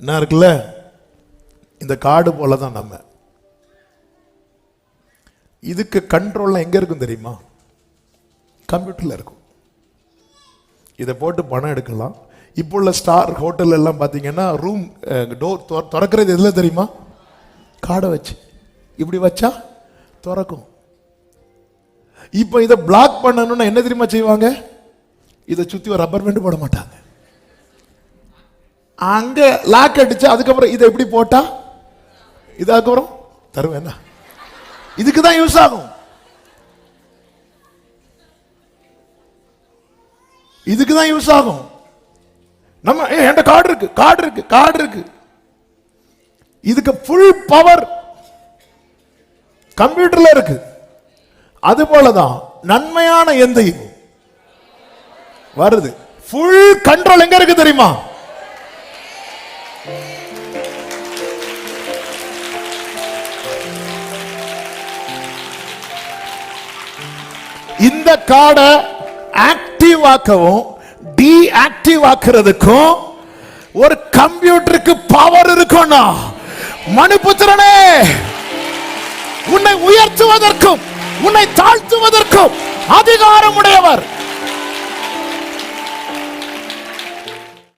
என்ன இருக்குல்ல, இந்த கார்டு போல தான் நம்ம. இதுக்கு கண்ட்ரோல்லாம் எங்க இருக்கும் தெரியுமா? கம்ப்யூட்டர்ல இருக்கும். இதை போட்டு பணம் எடுக்கலாம். இப்போ உள்ள ஸ்டார் ஹோட்டல் எல்லாம் பார்த்தீங்கன்னா ரூம் டோர் திறக்கிறது எதுல தெரியுமா? கார்டை வச்சு இப்படி வச்சா திறக்கும். இப்போ இதை பிளாக் பண்ணணும்னா என்ன தெரியுமா செய்வாங்க? இதை சுற்றி ஒரு ரப்பர் பேண்ட் போட மாட்டாங்க. அங்க லாக் அடிச்சு அதுக்கப்புறம் இதை எப்படி போட்டா இதுக்கப்புறம் தருவேன். இதுக்கு தான் யூஸ் ஆகும். இதுக்கு தான் யூஸ் ஆகும். நம்ம என்கிட்ட கார்டு இருக்கு, கார்டு இருக்கு, கார்டு இருக்கு. இதுக்கு ஃபுல் பவர் கம்ப்யூட்டர்ல இருக்கு. அது போலதான் நன்மையான எந்தையும் வருது. ஃபுல் கண்ட்ரோல் எங்க இருக்கு தெரியுமா? இந்த கார்டை ஆக்டிவ் ஆக்கவும் டீஆக்டிவ் ஆக்குறதுக்கும் ஒரு கம்ப்யூட்டருக்கு பவர் இருக்கும்னா, மனுபுத்திரனே, உன்னை உயர்த்துவதற்கும் உன்னை தாழ்த்துவதற்கும் அதிகாரம் உடையவர்